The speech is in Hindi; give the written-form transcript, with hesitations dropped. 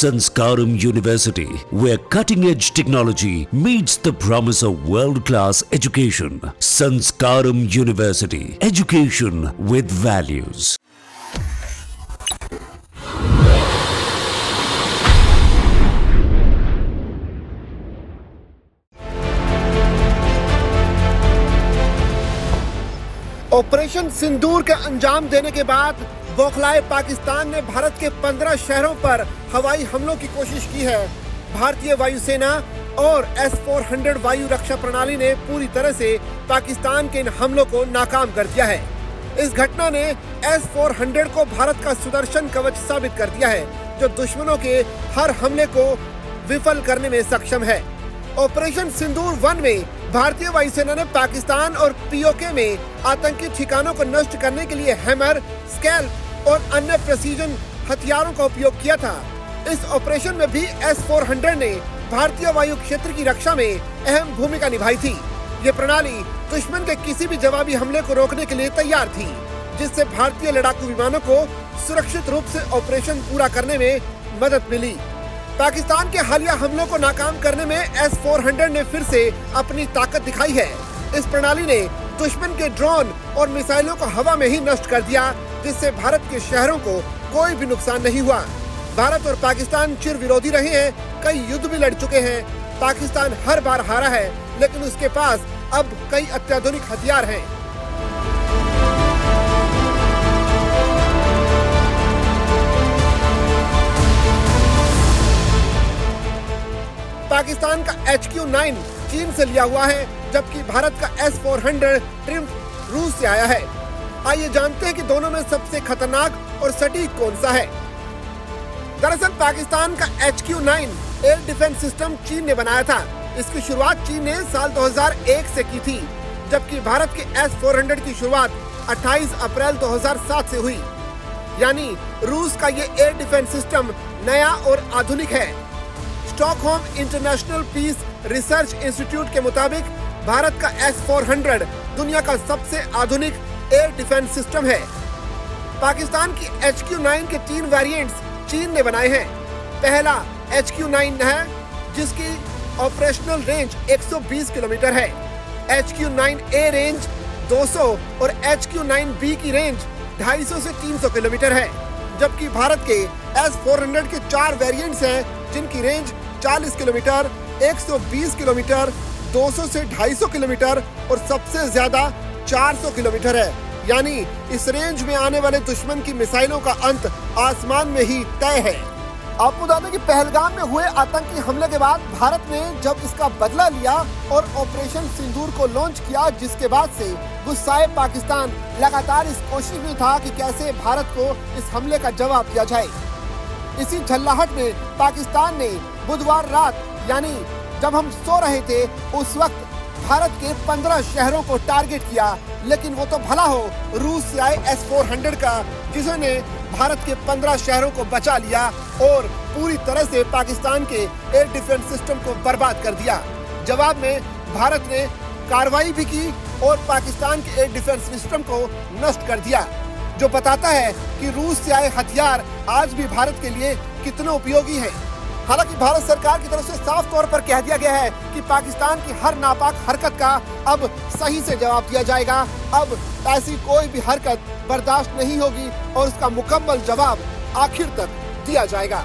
Sanskaram University, where cutting-edge technology meets the promise of world-class education. Sanskaram University, education with values. Operation Sindoor के अंजाम देने के बाद बौखलाए पाकिस्तान ने भारत के 15 शहरों पर हवाई हमलों की कोशिश की है। भारतीय वायुसेना और S-400 वायु रक्षा प्रणाली ने पूरी तरह से पाकिस्तान के इन हमलों को नाकाम कर दिया है। इस घटना ने S-400 को भारत का सुदर्शन कवच साबित कर दिया है, जो दुश्मनों के हर हमले को विफल करने में सक्षम है। ऑपरेशन सिंदूर 1 में भारतीय वायुसेना ने पाकिस्तान और पीओके में आतंकी ठिकानों को नष्ट करने के लिए हैमर, स्कैल्प और अन्य प्रेसिजन हथियारों का उपयोग किया था। इस ऑपरेशन में भी S-400 ने भारतीय वायु क्षेत्र की रक्षा में अहम भूमिका निभाई थी। ये प्रणाली दुश्मन के किसी भी जवाबी हमले को रोकने के लिए तैयार थी, जिससे भारतीय लड़ाकू विमानों को सुरक्षित रूप से ऑपरेशन पूरा करने में मदद मिली। पाकिस्तान के हालिया हमलों को नाकाम करने में S-400 ने फिर से अपनी ताकत दिखाई है। इस प्रणाली ने दुश्मन के ड्रोन और मिसाइलों को हवा में ही नष्ट कर दिया, जिससे भारत के शहरों को कोई भी नुकसान नहीं हुआ। भारत और पाकिस्तान चिर विरोधी रहे हैं, कई युद्ध भी लड़ चुके हैं। पाकिस्तान हर बार हारा है, लेकिन उसके पास अब कई अत्याधुनिक हथियार हैं। पाकिस्तान का HQ-9 चीन से लिया हुआ है, जबकि भारत का S-400 ट्रिम्फ रूस से आया है। आइए जानते हैं कि दोनों में सबसे खतरनाक और सटीक कौन सा है। दरअसल पाकिस्तान का HQ-9 एयर डिफेंस सिस्टम चीन ने बनाया था। इसकी शुरुआत चीन ने साल 2001 से की थी, जबकि भारत के S-400 की शुरुआत 28 अप्रैल 2007 से हुई। यानी रूस का ये एयर डिफेंस सिस्टम नया और आधुनिक है। Stockholm International Peace Research Institute के मुताबिक भारत का S-400 दुनिया का सबसे आधुनिक एयर डिफेंस सिस्टम है। पाकिस्तान की HQ-9 के 3 वेरिएंट्स चीन ने बनाए हैं। पहला HQ-9 है, जिसकी ऑपरेशनल रेंज 120 किलोमीटर है। HQ-9A रेंज 200 और HQ-9B की रेंज 250 से 300 किलोमीटर है। जबकि भारत के S-400 के 4 वेरिएंट्स हैं, जिनकी रेंज 40 किलोमीटर, 120 किलोमीटर, 200 से 250 किलोमीटर और सबसे ज्यादा 400 किलोमीटर है। यानी इस रेंज में आने वाले दुश्मन की मिसाइलों का अंत आसमान में ही तय है। आपको बता दें कि पहलगाम में हुए आतंकी हमले के बाद भारत ने जब इसका बदला लिया और ऑपरेशन सिंदूर को लॉन्च किया, जिसके बाद से गुस्साए पाकिस्तान लगातार इस कोशिश में था कि कैसे भारत को इस हमले का जवाब दिया जाए। इसी झल्लाहट में पाकिस्तान ने बुधवार रात, यानी जब हम सो रहे थे, उस वक्त भारत के 15 शहरों को टारगेट किया। लेकिन वो तो भला हो रूस से आए S-400 का, जिसने भारत के 15 शहरों को बचा लिया और पूरी तरह से पाकिस्तान के एयर डिफेंस सिस्टम को बर्बाद कर दिया। जवाब में भारत ने कार्रवाई भी की और पाकिस्तान के एयर डिफेंस सिस्टम को नष्ट कर दिया, जो बताता है कि रूस से आए हथियार आज भी भारत के लिए कितने उपयोगी हैं। हालांकि भारत सरकार की तरफ से साफ तौर पर कह दिया गया है कि पाकिस्तान की हर नापाक हरकत का अब सही से जवाब दिया जाएगा। अब ऐसी कोई भी हरकत बर्दाश्त नहीं होगी और उसका मुकम्मल जवाब आखिर तक दिया जाएगा।